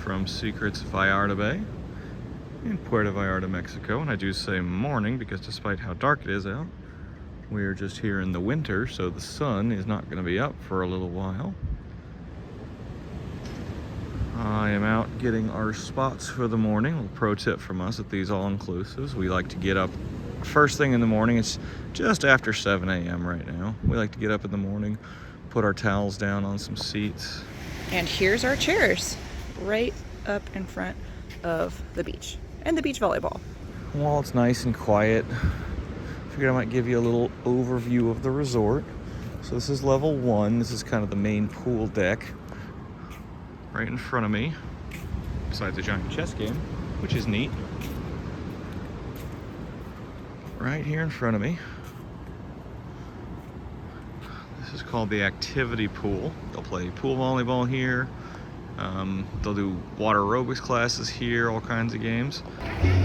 from Secrets Vallarta Bay in Puerto Vallarta, Mexico. And I do say morning because despite how dark it is out, we're just here in the winter, so the sun is not going to be up for a little while. I am out getting our spots for the morning. A little pro tip from us at these all-inclusives. We like to get up first thing in the morning. It's just after 7 a.m. right now. We like to get up in the morning, put our towels down on some seats. And here's our chairs, right up in front of the beach and the beach volleyball. While it's nice and quiet, figured I might give you a little overview of the resort. So this is level 1. This is kind of the main pool deck. Right in front of me, besides a giant chess game, which is neat. Right here in front of me. This is called the activity pool. They'll play pool volleyball here. They'll do water aerobics classes here, all kinds of games. 1, 2,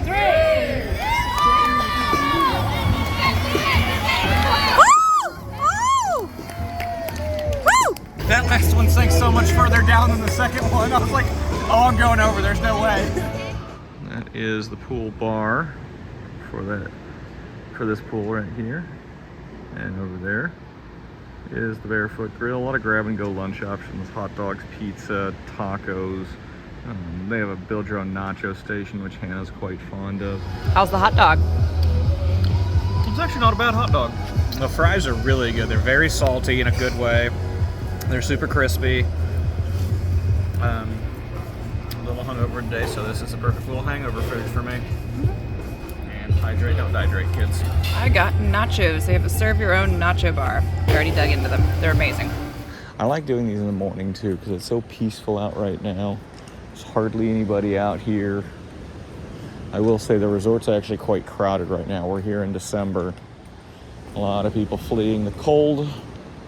3. That last one sank so much further down than the second one. I was like, oh, I'm going over. There's no way. That is the pool bar for this pool right here. And over there is the Barefoot Grill. A lot of grab-and-go lunch options, hot dogs, pizza, tacos. They have a build-your-own nacho station, which Hannah's quite fond of. How's the hot dog? It's actually not a bad hot dog. The fries are really good. They're very salty in a good way. They're super crispy. A little hungover today, so this is a perfect little hangover food for me. And hydrate, don't dehydrate, kids. I got nachos. They have a serve your own nacho bar. I already dug into them. They're amazing. I like doing these in the morning too because it's so peaceful out right now. There's hardly anybody out here. I will say the resort's actually quite crowded right now. We're here in December. A lot of people fleeing the cold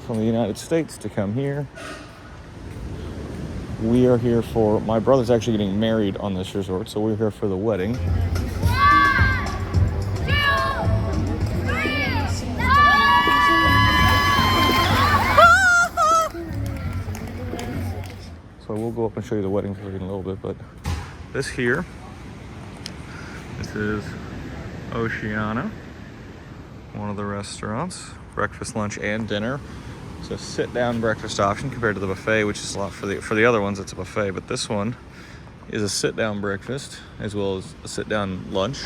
from the United States to come here. We are here for, my brother's actually getting married on this resort, so we're here for the wedding. 1, 2, 3. So we'll go up and show you the wedding for in a little bit, but this here, this is Oceana, one of the restaurants, breakfast, lunch, and dinner. It's a sit-down breakfast option compared to the buffet, which is a lot for the other ones. It's a buffet, but this one is a sit-down breakfast as well as a sit-down lunch.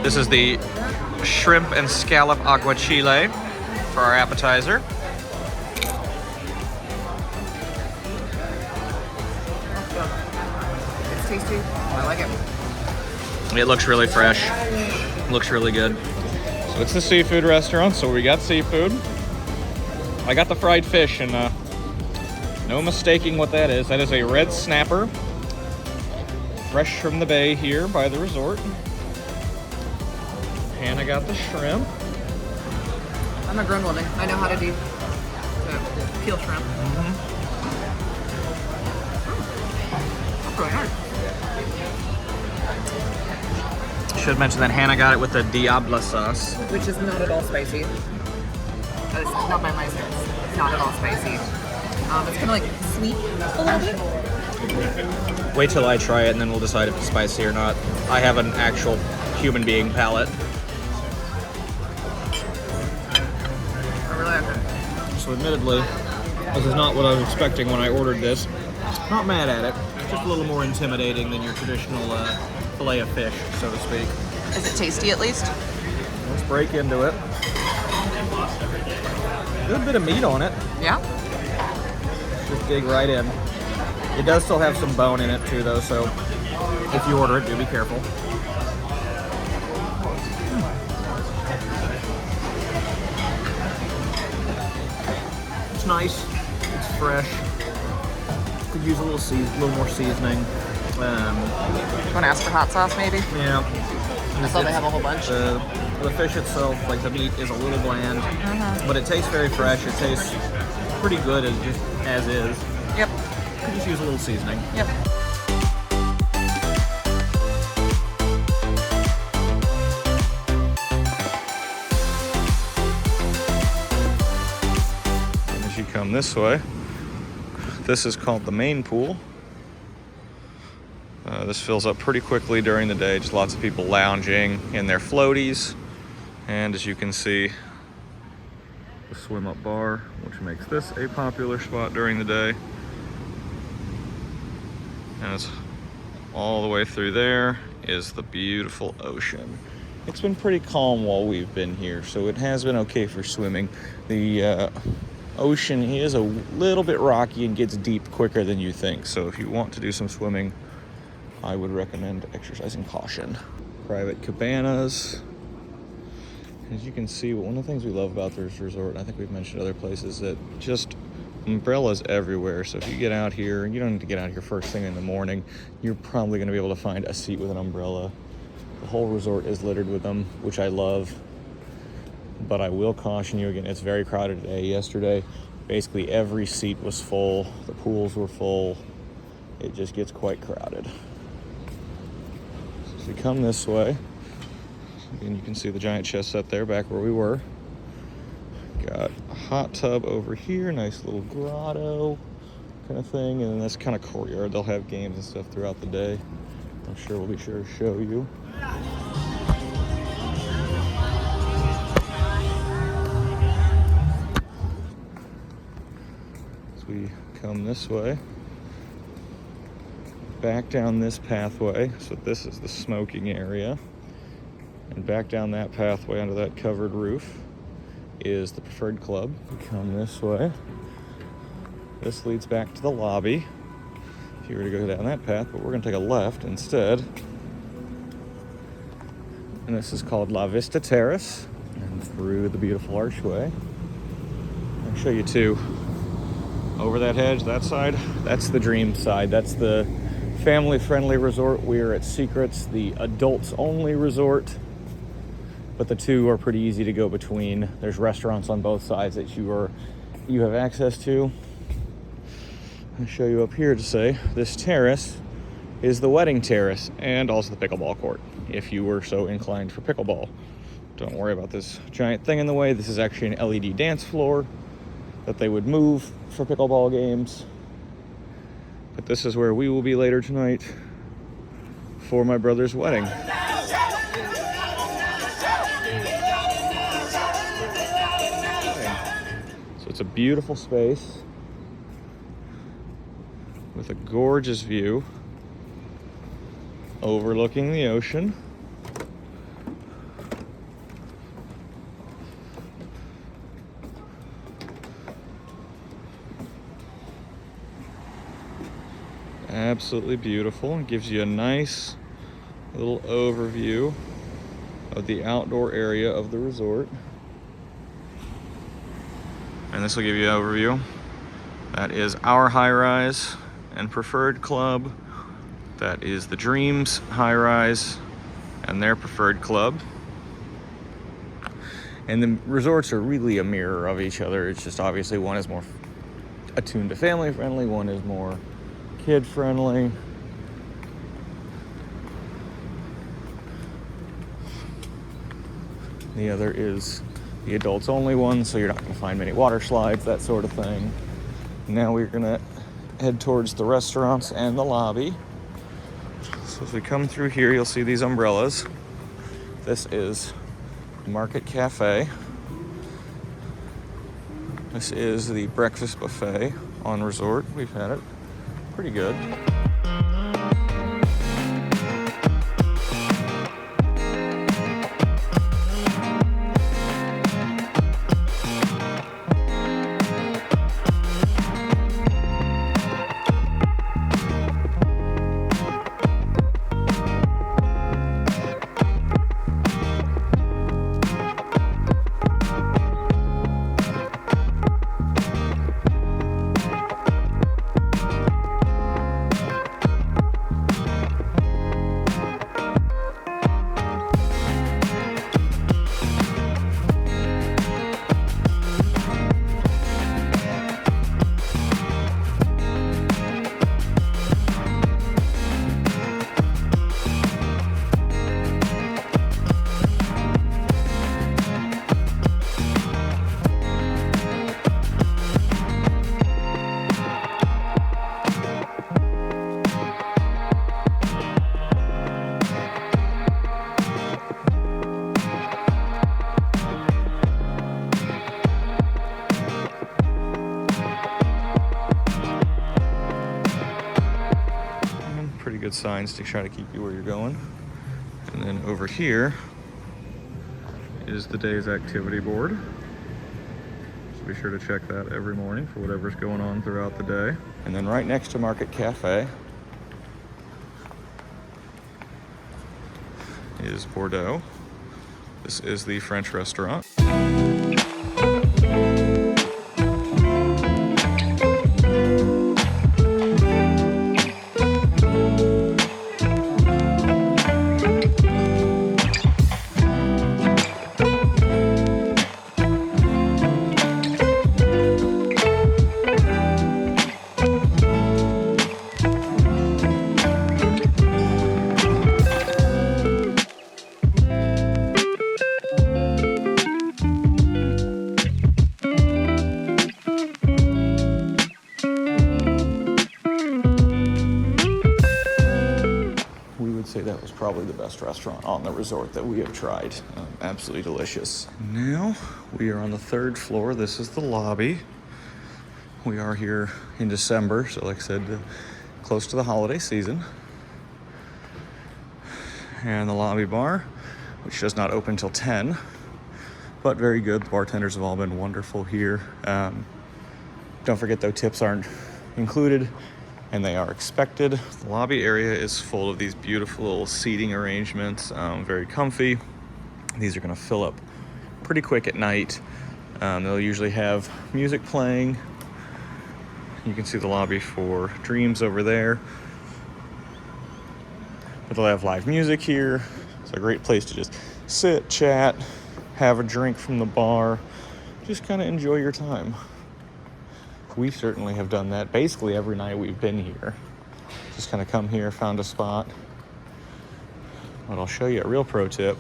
This is the shrimp and scallop aguachile for our appetizer. It's tasty. I like it. It looks really fresh. Looks really good. So it's the seafood restaurant, so we got seafood. I got the fried fish, and no mistaking what that is. That is a red snapper, fresh from the bay here by the resort. Hannah got the shrimp. I'm a grown woman. I know how to do peel shrimp. That's really nice. Should mention that Hannah got it with the Diabla sauce. Which is not at all spicy. It's not by my standards. It's not at all spicy. It's kind of like sweet a little bit. Wait till I try it and then we'll decide if it's spicy or not. I have an actual human being palate. I really like it. So admittedly, this is not what I was expecting when I ordered this. Not mad at it. It's just a little more intimidating than your traditional fillet of fish, so to speak. Is it tasty at least? Let's break into it. Good bit of meat on it. Yeah. Just dig right in. It does still have some bone in it too though, so if you order it, do be careful. It's nice. It's fresh. Could use a little more seasoning. Want to ask for hot sauce maybe? Yeah. I saw they have a whole bunch. The fish itself, like the meat, is a little bland, but it tastes very fresh. It tastes pretty good as is. Yep. Just use a little seasoning. Yep. And as you come this way, this is called the main pool. This fills up pretty quickly during the day, just lots of people lounging in their floaties. And as you can see, the swim up bar, which makes this a popular spot during the day. And it's all the way through there is the beautiful ocean. It's been pretty calm while we've been here, so it has been okay for swimming. The ocean is a little bit rocky and gets deep quicker than you think, so if you want to do some swimming, I would recommend exercising caution. Private cabanas. As you can see, one of the things we love about this resort, and I think we've mentioned other places, that just umbrellas everywhere. So if you get out here, you don't need to get out here first thing in the morning, you're probably going to be able to find a seat with an umbrella. The whole resort is littered with them, which I love. But I will caution you again, it's very crowded today. Yesterday, basically every seat was full. The pools were full. It just gets quite crowded. So if we come this way, and you can see the giant chest set there back where we were. Got a hot tub over here, nice little grotto kind of thing, and then this kind of courtyard. They'll have games and stuff throughout the day. I'm sure we'll be sure to show you. As we come this way, back down this pathway, so this is the smoking area. And back down that pathway under that covered roof is the Preferred Club. We come this way. This leads back to the lobby, if you were to go down that path, but we're going to take a left instead. And this is called La Vista Terrace, and through the beautiful archway. I'll show you too. Over that hedge, that side, that's the dream side. That's the family-friendly resort. We're at Secrets, the adults-only resort. But the two are pretty easy to go between. There's restaurants on both sides that you have access to. I'll show you up here to say this terrace is the wedding terrace and also the pickleball court, if you were so inclined for pickleball. Don't worry about this giant thing in the way. This is actually an LED dance floor that they would move for pickleball games. But this is where we will be later tonight for my brother's wedding. It's a beautiful space with a gorgeous view overlooking the ocean. Absolutely beautiful. It gives you a nice little overview of the outdoor area of the resort. And this will give you an overview. That is our high-rise and Preferred Club. That is the Dreams high-rise and their Preferred Club. And the resorts are really a mirror of each other. It's just obviously one is more attuned to family-friendly, one is more kid-friendly. The other is the adults only one, so you're not going to find many water slides, that sort of thing. Now we're going to head towards the restaurants and the lobby. So as we come through here, you'll see these umbrellas. This is Market Cafe. This is the breakfast buffet on resort. We've had it. Pretty good. pretty good signs to try to keep you where you're going. And then over here is the day's activity board. So be sure to check that every morning for whatever's going on throughout the day. And then right next to Market Cafe is Bordeaux. This is the French restaurant. Say that was probably the best restaurant on the resort that we have tried. Absolutely delicious. Now we are on the 3rd floor. This is the lobby. We are here in December, so like I said, close to the holiday season. And the lobby bar, which does not open till 10, but very good. The bartenders have all been wonderful here. Don't forget though, tips aren't included, and they are expected. The lobby area is full of these beautiful little seating arrangements, very comfy. These are gonna fill up pretty quick at night. They'll usually have music playing. You can see the lobby for Dreams over there. But they'll have live music here. It's a great place to just sit, chat, have a drink from the bar, just kind of enjoy your time. We certainly have done that basically every night we've been here. Just kind of come here, found a spot. What I'll show you, a real pro tip,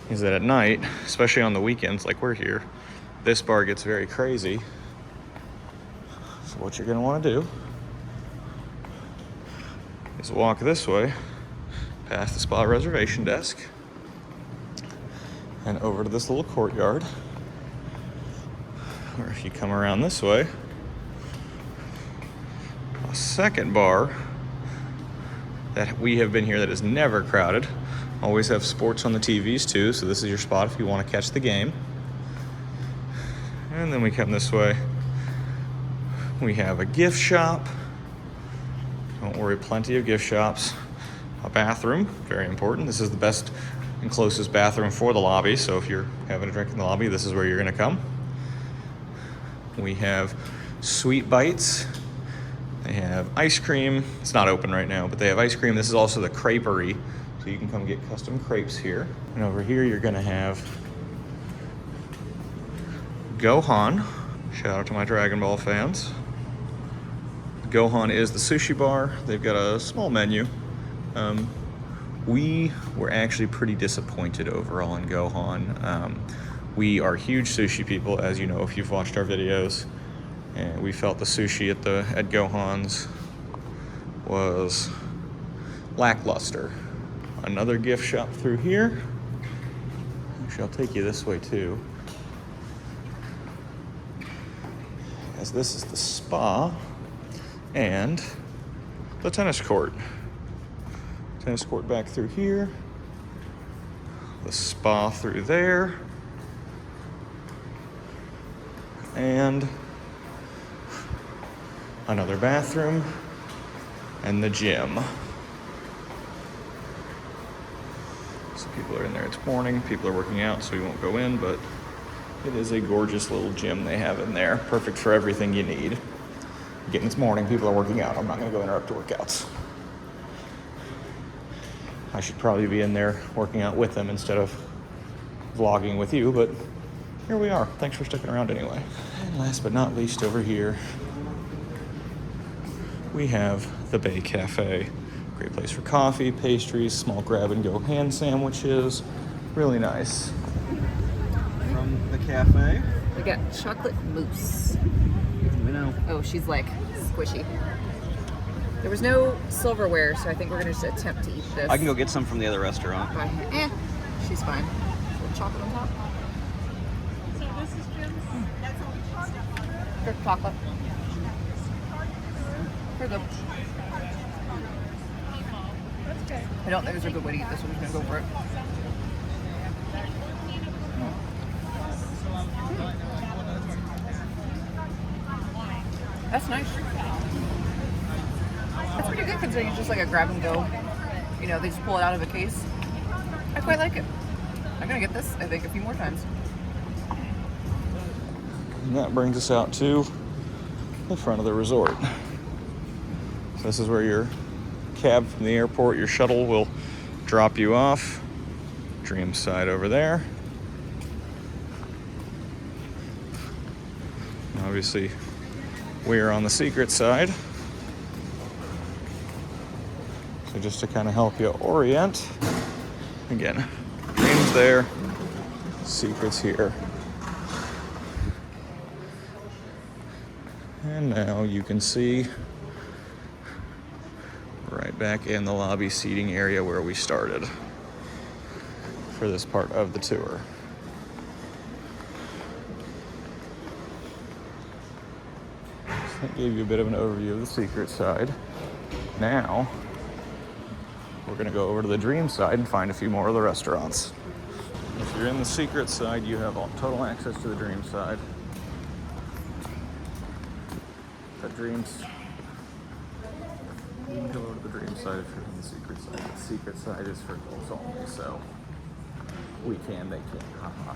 is that at night, especially on the weekends like we're here, this bar gets very crazy. So what you're gonna wanna do is walk this way, past the spa reservation desk, and over to this little courtyard. Or if you come around this way, a second bar that we have been here that is never crowded. Always have sports on the TVs too, so this is your spot if you want to catch the game. And then we come this way. We have a gift shop. Don't worry, plenty of gift shops. A bathroom, very important. This is the best and closest bathroom for the lobby, so if you're having a drink in the lobby, this is where you're gonna come. We have Sweet Bites. They have ice cream. It's not open right now, but they have ice cream. This is also the creperie, so you can come get custom crepes here. And over here, you're gonna have Gohan. Shout out to my Dragon Ball fans. Gohan is the sushi bar. They've got a small menu. We were actually pretty disappointed overall in Gohan. We are huge sushi people, as you know if you've watched our videos. And we felt the sushi at Gohan's was lackluster. Another gift shop through here. Actually, I'll take you this way too. As this is the spa and the tennis court. Tennis court back through here. The spa through there. And another bathroom, and the gym. So people are in there, it's morning, people are working out, so we won't go in, but it is a gorgeous little gym they have in there. Perfect for everything you need. Again, it's morning, people are working out. I'm not gonna go interrupt workouts. I should probably be in there working out with them instead of vlogging with you, but here we are. Thanks for sticking around anyway. And last but not least, over here, we have the Bay Cafe. Great place for coffee, pastries, small grab-and-go hand sandwiches. Really nice. From the cafe, We got chocolate mousse. we know. Oh, she's like squishy. There was no silverware, so I think we're gonna just attempt to eat this. I can go get some from the other restaurant. by hand. She's fine. A little chocolate on top. So this is Jim's. Good chocolate. Pretty good. I don't think there's a good way to eat this, so I'm just gonna go for it. That's nice. That's pretty good considering it's just like a grab and go. You know, they just pull it out of a case. I quite like it. I'm gonna get this, I think, a few more times. And that brings us out to the front of the resort. So this is where your cab from the airport, your shuttle will drop you off. Dream side over there. And obviously, we're on the secret side. So just to kind of help you orient, again, Dream's there, secret's here. And now you can see right back in the lobby seating area where we started for this part of the tour. So that gave you a bit of an overview of the secret side. Now, we're gonna go over to the dream side and find a few more of the restaurants. If you're in the secret side, you have total access to the dream side. The dreams. You can go over to the dream side if you're in the secret side. The secret side is for girls only, so we can, they can't. Haha.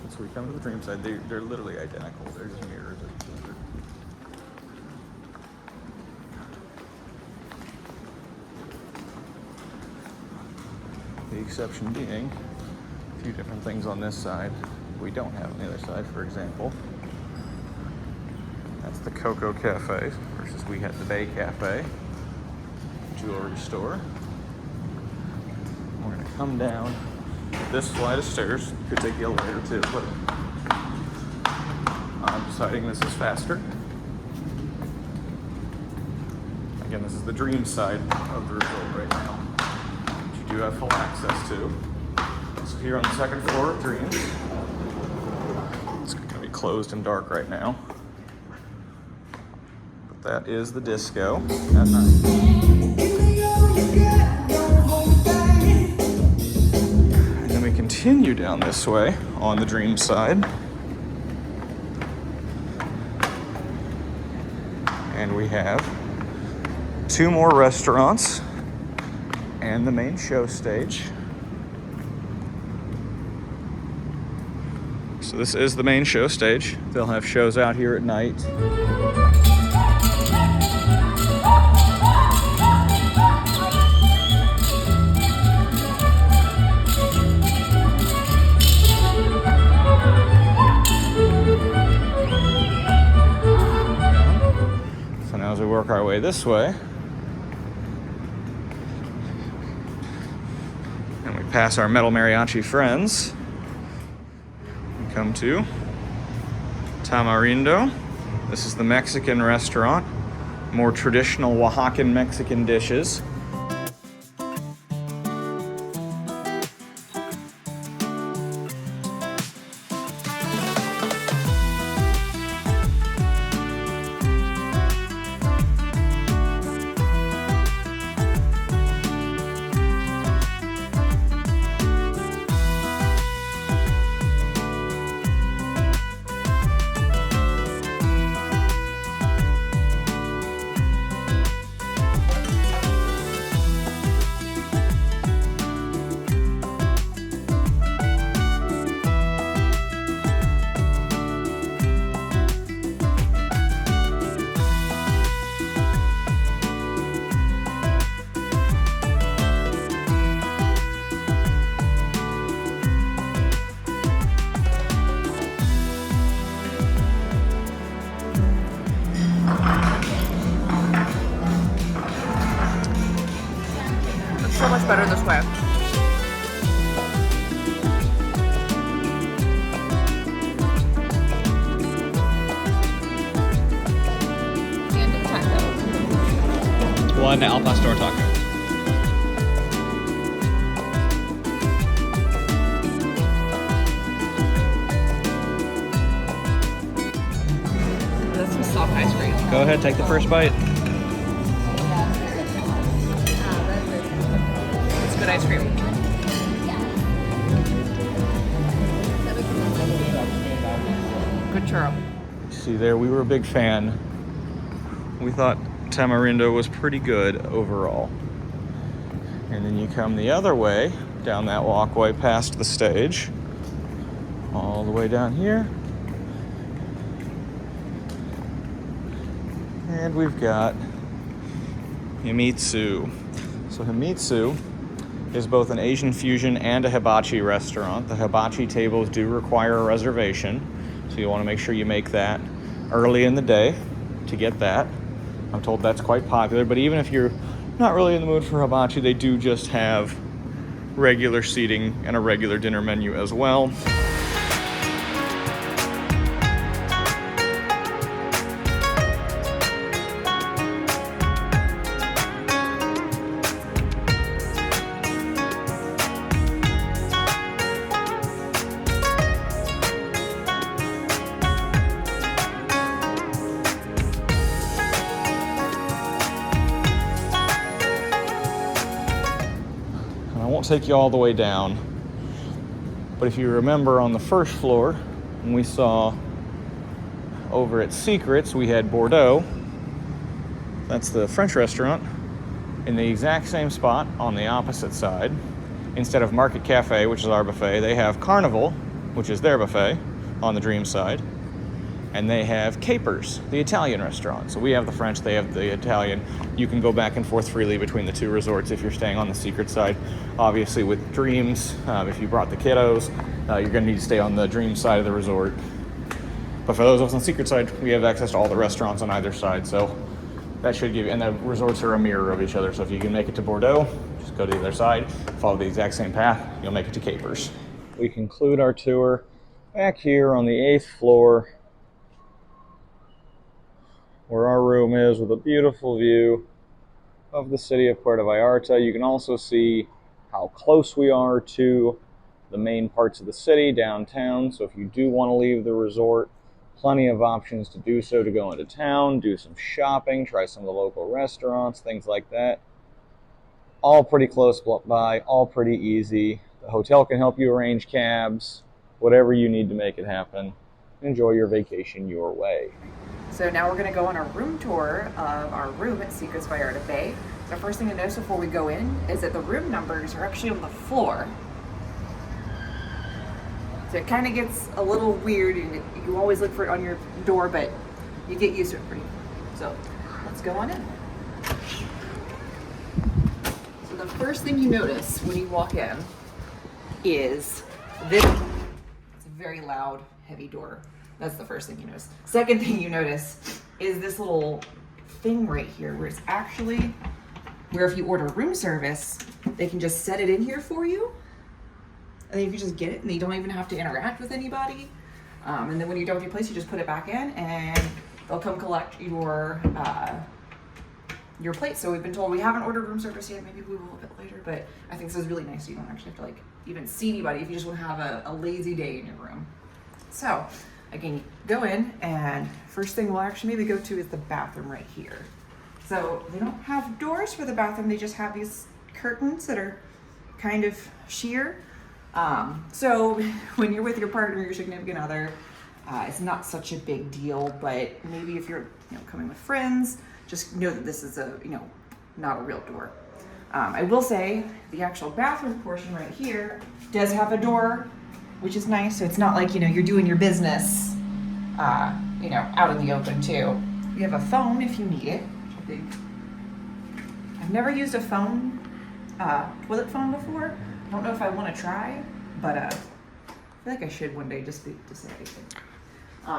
So we come to the dream side. They're literally identical. They're just mirrors of each other. The exception being a few different things on this side we don't have on the other side. For example, that's the Coco Cafe versus we had the Bay Cafe jewelry store. We're gonna come down this flight of stairs. Could take the elevator too, but I'm deciding this is faster. Again, this is the dream side of the resort right now, which you do have full access to. So here on the second floor of Dreams, it's gonna be closed and dark right now. But that is the disco at night. And then we continue down this way on the Dream side. And we have two more restaurants and the main show stage. So this is the main show stage. They'll have shows out here at night. So now as we work our way this way, and we pass our metal mariachi friends, come to Tamarindo. This is the Mexican restaurant, more traditional Oaxacan Mexican dishes. So much better this way. And taco. One al pastor taco. That's some soft ice cream. Go ahead, take the first bite. ice cream. Good churro. See there, we were a big fan. We thought Tamarindo was pretty good overall. And then you come the other way, down that walkway past the stage, all the way down here. And we've got Himitsu. So Himitsu is both an Asian fusion and a hibachi restaurant. The hibachi tables do require a reservation, so you want to make sure you make that early in the day to get that. I'm told that's quite popular, but even if you're not really in the mood for hibachi, they do just have regular seating and a regular dinner menu as well. Take you all the way down, but if you remember on the first floor when we saw over at Secrets we had Bordeaux, that's the French restaurant, in the exact same spot on the opposite side. Instead of Market Cafe, which is our buffet, they have Carnival, which is their buffet on the Dream side, and they have Capers, the Italian restaurant. So we have the French, they have the Italian. You can go back and forth freely between the two resorts if you're staying on the Secret side. Obviously with Dreams, if you brought the kiddos, you're gonna need to stay on the Dream side of the resort. But for those of us on the Secret side, we have access to all the restaurants on either side. So that should give you, and the resorts are a mirror of each other. So if you can make it to Bordeaux, just go to the other side, follow the exact same path, you'll make it to Capers. We conclude our tour back here on the 8th floor, where our room is, with a beautiful view of the city of Puerto Vallarta. You can also see how close we are to the main parts of the city, downtown. So if you do want to leave the resort, plenty of options to do so, to go into town, do some shopping, try some of the local restaurants, things like that. All pretty close by, all pretty easy. The hotel can help you arrange cabs, whatever you need to make it happen. Enjoy your vacation your way. So now we're going to go on a room tour of our room at Secrets Vallarta Bay. The first thing to notice before we go in is that the room numbers are actually on the floor. So it kind of gets a little weird, and you always look for it on your door, but you get used to it pretty. So let's go on in. So the first thing you notice when you walk in is this. It's a very loud, heavy door. That's the first thing you notice. Second thing you notice is this little thing right here where it's actually, where if you order room service, they can just set it in here for you. And then you can just get it and you don't even have to interact with anybody. And then when you don't have your place, you just put it back in and they'll come collect your plate. So we've been told, we haven't ordered room service yet, maybe we will a bit later, but I think this is really nice. So you don't actually have to like even see anybody if you just want to have a lazy day in your room. So again, you go in, and first thing we'll actually maybe go to is the bathroom right here. So they don't have doors for the bathroom, they just have these curtains that are kind of sheer. So when you're with your partner, your significant other, it's not such a big deal, but maybe if you're coming with friends, just know that this is not a real door. I will say the actual bathroom portion right here does have a door, which is nice. So it's not like, you're doing your business, out in the open too. You have a phone if you need it, which I think, I've never used a phone, toilet phone before. I don't know if I want to try, but I feel like I should one day just to say anything.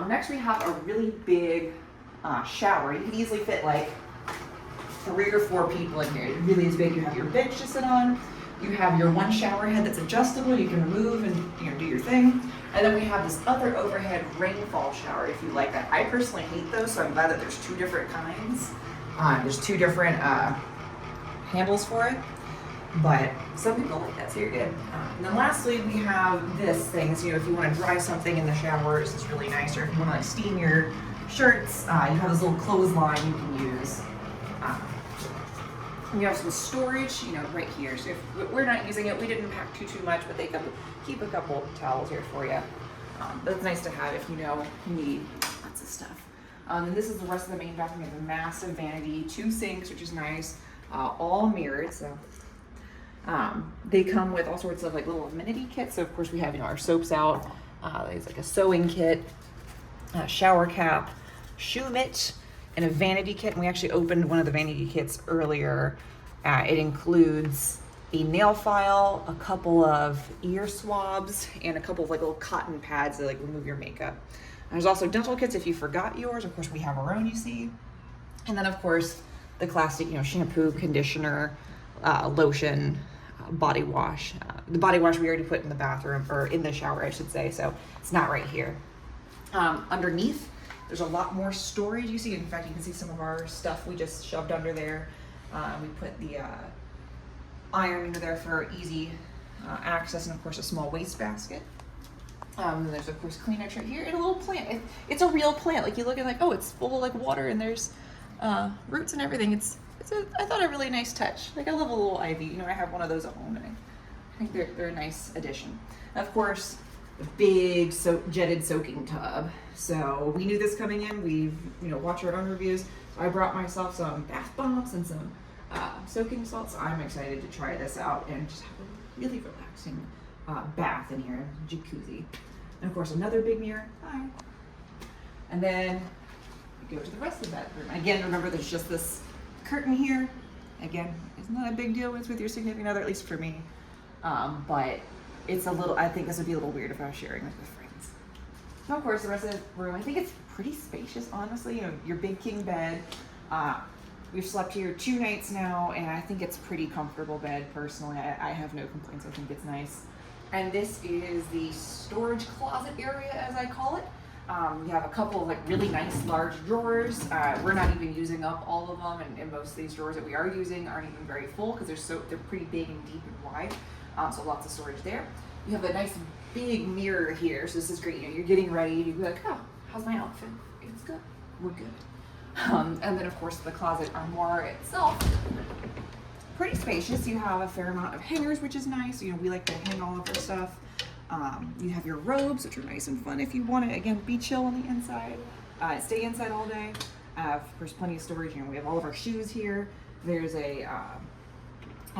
Next we have a really big shower. You can easily fit like 3 or 4 people in here. It really is big. You have your bench to sit on. You have your one shower head that's adjustable. You can remove and do your thing. And then we have this other overhead rainfall shower if you like that. I personally hate those, so I'm glad that there's 2 different kinds. There's 2 different handles for it, but some people like that, so you're good. And then lastly, we have this thing. So if you want to dry something in the shower, this is really nice. Or if you want to like steam your shirts, you have this little clothesline you can use. And you have some storage, you know, right here. So if we're not using it, we didn't pack too much, but they keep a couple towels here for you. That's nice to have if you know you need lots of stuff. And this is the rest of the main bathroom. You have a massive vanity, 2 sinks, which is nice, all mirrored. So they come with all sorts of like little amenity kits. So of course we have, you know, our soaps out. There's like a sewing kit, a shower cap, shoe mitt, and a vanity kit. And we actually opened one of the vanity kits earlier. It includes a nail file, a couple of ear swabs, and a couple of like little cotton pads that like remove your makeup. There's also dental kits if you forgot yours. Of course, we have our own, you see. And then, of course, the classic, you know, shampoo, conditioner, lotion, body wash. The body wash we already put in the bathroom, or in the shower, I should say, so it's not right here. Underneath, there's a lot more storage. You see, in fact, you can see some of our stuff we just shoved under there. We put the iron under there for easy access, and, of course, a small waste basket. And there's of course Kleenex right here and a little plant. It's a real plant. Like you look at like, oh, it's full of like water and there's roots and everything. I thought a really nice touch. Like I love a little ivy. You know, I have one of those at home and I think they're a nice addition. Of course, the big jetted soaking tub. So we knew this coming in. We've, you know, watched our own reviews. So I brought myself some bath bombs and some soaking salts. So I'm excited to try this out and just have a really relaxing bath in here, jacuzzi. And of course, another big mirror. Hi. And then we go to the rest of the bedroom. Again, remember there's just this curtain here. Again, it's not a big deal when it's with your significant other, at least for me. But it's a little, I think this would be a little weird if I was sharing this with friends. So of course, the rest of the room, I think it's pretty spacious, honestly. You know, your big king bed. We've slept here 2 nights now, and I think it's a pretty comfortable bed, personally. I have no complaints. I think it's nice. And this is the storage closet area, as I call it. You have a couple of like really nice large drawers. We're not even using up all of them, and most of these drawers that we are using aren't even very full because they're pretty big and deep and wide. So lots of storage there. You have a nice big mirror here, so this is great. You know, you're getting ready, you'd be like, oh, how's my outfit? It's good. We're good. And then of course the closet armoire itself. Pretty spacious. You have a fair amount of hangers, which is nice. You know, we like to hang all of our stuff. You have your robes, which are nice and fun if you want to, again, be chill on the inside. Stay inside all day. Of course, plenty of storage. You know, we have all of our shoes here. There's a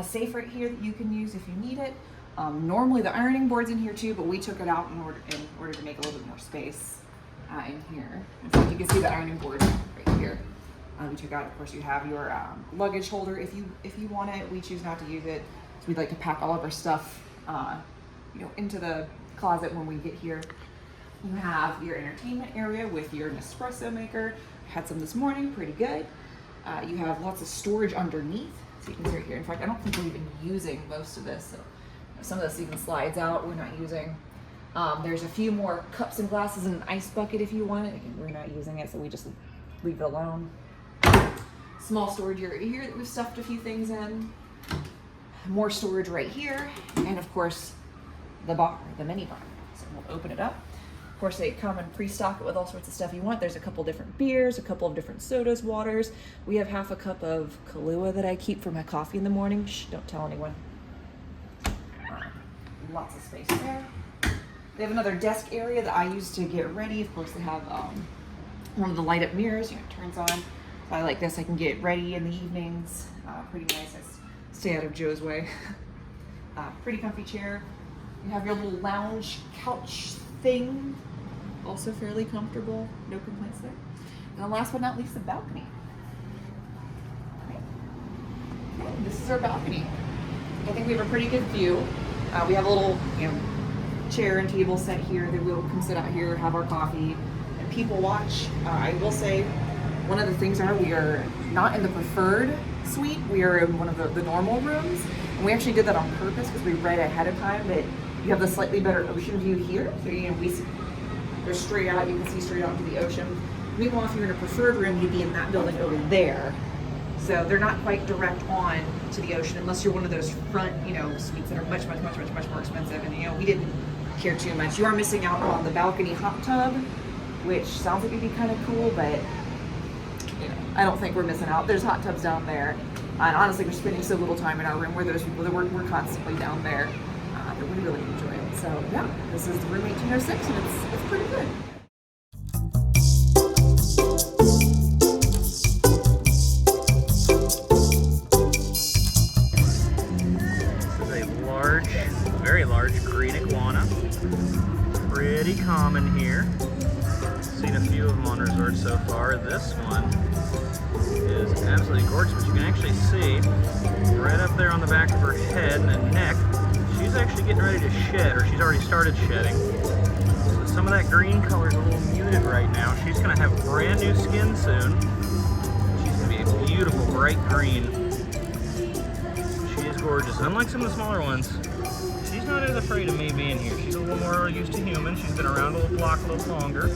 safe right here that you can use if you need it. Normally the ironing board's in here too, but we took it out in order to make a little bit more space in here. In fact, you can see the ironing board right here. We took out, of course, you have your luggage holder if you want it. We choose not to use it, so we'd like to pack all of our stuff, you know, into the closet when we get here. You have your entertainment area with your Nespresso maker. Had some this morning, pretty good. You have lots of storage underneath, so you can see right here. In fact, I don't think we're even using most of this. So some of this even slides out. We're not using. There's a few more cups and glasses and an ice bucket if you want it. Again, we're not using it, so we just leave it alone. Small storage area here that we've stuffed a few things in. More storage right here, and of course the bar, the mini bar. So we'll open it up. Of course, they come and pre-stock it with all sorts of stuff you want. There's a couple different beers, a couple of different sodas, waters. We have half a cup of Kahlua that I keep for my coffee in the morning. Shh, don't tell anyone. Lots of space there. They have another desk area that I use to get ready. Of course, they have one of the light up mirrors. You know, it turns on. I like this. I can get ready in the evenings. Pretty nice. I stay out of Joe's way. Pretty comfy chair. You have your little lounge couch thing. Also fairly comfortable. No complaints there. And then last but not least, the balcony. Okay, this is our balcony. I think we have a pretty good view. We have a little, you know, chair and table set here that we'll come sit out here, have our coffee, and people watch. I will say, one of the things we are not in the preferred suite. We are in one of the normal rooms, and we actually did that on purpose because we read ahead of time that you have the slightly better ocean view here. So you know, they're straight out. You can see straight out into the ocean. Meanwhile, if you're in a preferred room, you'd be in that building over there. So they're not quite direct on to the ocean unless you're one of those front, you know, suites that are much more expensive. And you know, we didn't care too much. You are missing out on the balcony hot tub, which sounds like it'd be kind of cool, but I don't think we're missing out. There's hot tubs down there. And honestly, we're spending so little time in our room where those people that we're constantly down there that we really enjoy it. So yeah, this is room 1806, and it's pretty good. This is a large, very large green iguana. Pretty common here. Seen a few of them on resorts so far. This one is absolutely gorgeous, but you can actually see right up there on the back of her head and the neck, she's actually getting ready to shed, or she's already started shedding. So some of that green color is a little muted right now. She's going to have brand new skin soon. She's going to be a beautiful bright green. She is gorgeous. Unlike some of the smaller ones, she's not as afraid of me being here. She's a little more used to humans. She's been around the block a little longer.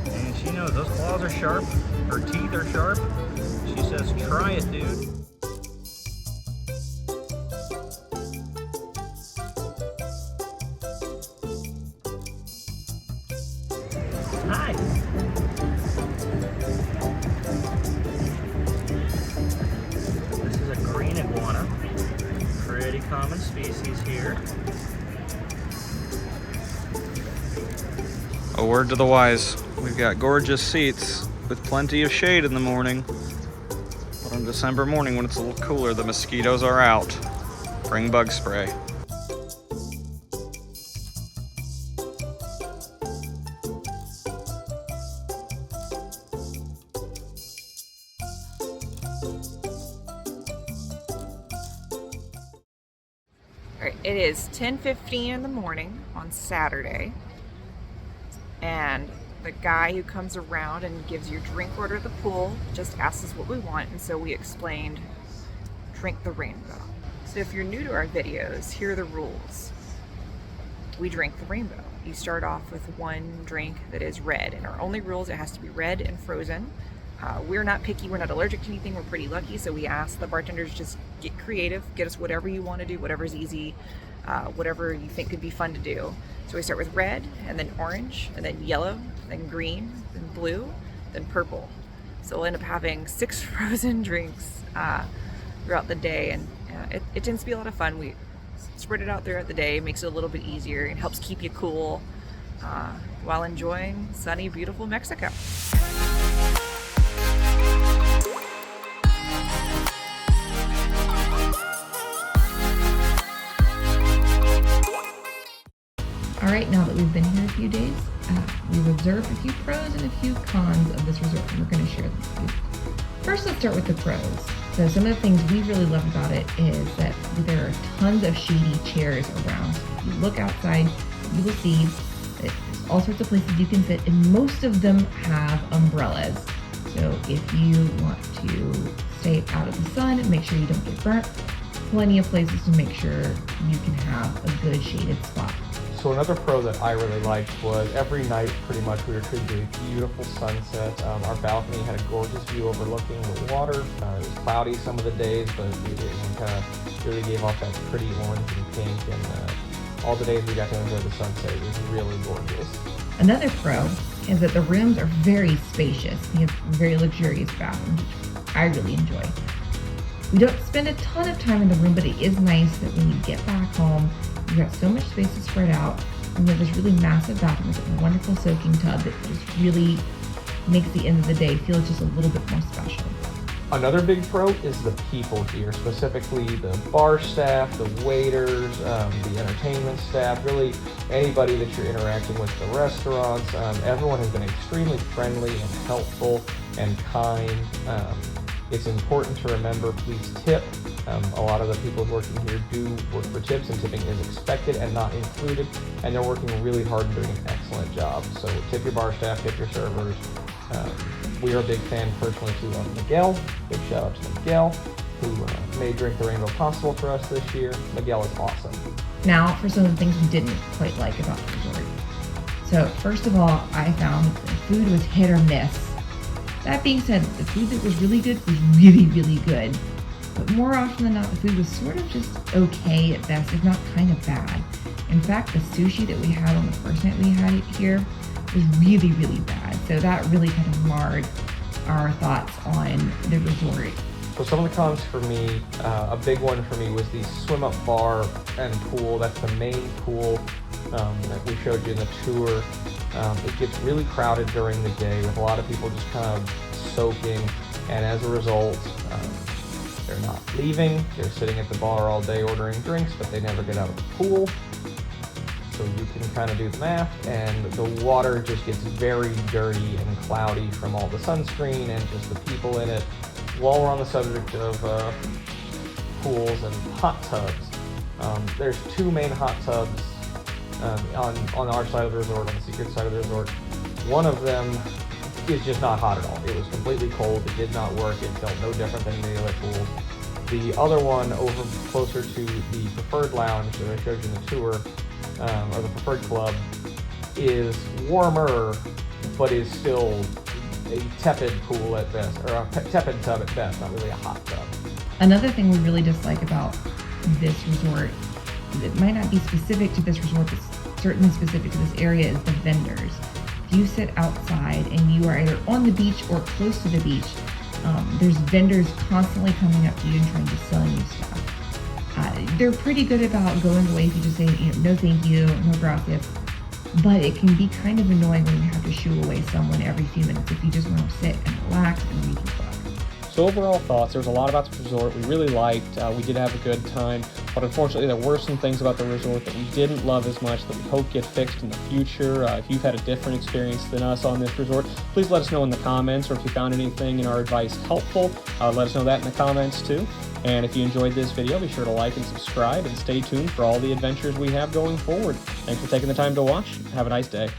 And she knows those claws are sharp. Her teeth are sharp. She says, try it, dude. Hi. This is a green iguana. Pretty common species here. A word to the wise. We've got gorgeous seats with plenty of shade in the morning. But on December morning when it's a little cooler, the mosquitoes are out. Bring bug spray. All right, it is 10:15 in the morning on Saturday, and the guy who comes around and gives your drink order at the pool just asks us what we want, and so we explained drink the rainbow. So if you're new to our videos, here are the rules. We drink the rainbow. You start off with one drink that is red, and our only rules, it has to be red and frozen. We're not picky, we're not allergic to anything, we're pretty lucky, so we ask the bartenders just get creative, get us whatever you want to do, whatever's easy, whatever you think could be fun to do. So we start with red, and then orange, and then yellow, then green, then blue, then purple. So we'll end up having 6 frozen drinks throughout the day, and it tends to be a lot of fun. We spread it out throughout the day, makes it a little bit easier, and helps keep you cool while enjoying sunny, beautiful Mexico. All right, now that we've been here a few days, we've observed a few pros and a few cons of this resort, and we're going to share them with you. First, let's start with the pros. So some of the things we really love about it is that there are tons of shady chairs around. If you look outside, you will see that there's all sorts of places you can sit, and most of them have umbrellas. So if you want to stay out of the sun and make sure you don't get burnt, plenty of places to make sure you can have a good shaded spot. So another pro that I really liked was every night pretty much we were treated to a beautiful sunset. Our balcony had a gorgeous view overlooking the water. It was cloudy some of the days, but it kind of really gave off that pretty orange and pink, and all the days we got to enjoy the sunset. It was really gorgeous. Another pro is that the rooms are very spacious. We have very luxurious bathrooms, which I really enjoy. We don't spend a ton of time in the room, but it is nice that when you get back home, you've got so much space to spread out, and then there's really massive bathrooms with a wonderful soaking tub that just really makes the end of the day feel just a little bit more special. Another big pro is the people here, specifically the bar staff, the waiters, the entertainment staff, really anybody that you're interacting with, the restaurants. Everyone has been extremely friendly and helpful and kind. It's important to remember, please tip. A lot of the people working here do work for tips, and tipping is expected and not included, and they're working really hard and doing an excellent job. So tip your bar staff, tip your servers. We are a big fan personally too of Miguel. Big shout out to Miguel, who made Drink the Rainbow possible for us this year. Miguel is awesome. Now for some of the things we didn't quite like about the resort. So first of all, I found that the food was hit or miss. That being said, the food that was really good was really, really good. But more often than not, the food was sort of just okay at best, if not kind of bad. In fact, the sushi that we had on the first night we had it here was really, really bad. So that really kind of marred our thoughts on the resort. So some of the cons for me, a big one for me was the swim up bar and pool. That's the main pool that we showed you in the tour. It gets really crowded during the day with a lot of people just kind of soaking, and as a result, they're not leaving. They're sitting at the bar all day ordering drinks, but they never get out of the pool. So you can kind of do the math, and the water just gets very dirty and cloudy from all the sunscreen and just the people in it. While we're on the subject of pools and hot tubs, there's two main hot tubs on our side of the resort, on the Secret side of the resort. One of them is just not hot at all. It was completely cold. It did not work. It felt no different than any other pools. The other one over closer to the preferred lounge that I showed you in the tour, or the preferred club, is warmer, but is still a tepid pool at best, or a tepid tub at best, not really a hot tub. Another thing we really dislike about this resort, it might not be specific to this resort, but certainly specific to this area, is the vendors. If you sit outside and you are either on the beach or close to the beach, there's vendors constantly coming up to you and trying to sell you stuff. They're pretty good about going away if you just say, no thank you, no gracias. But it can be kind of annoying when you have to shoo away someone every few minutes if you just want to sit and relax and read your book. So overall thoughts, there was a lot about the resort we really liked. We did have a good time, but unfortunately there were some things about the resort that we didn't love as much that we hope get fixed in the future. If you've had a different experience than us on this resort, please let us know in the comments, or if you found anything in our advice helpful, let us know that in the comments too. And if you enjoyed this video, be sure to like and subscribe, and stay tuned for all the adventures we have going forward. Thanks for taking the time to watch. Have a nice day.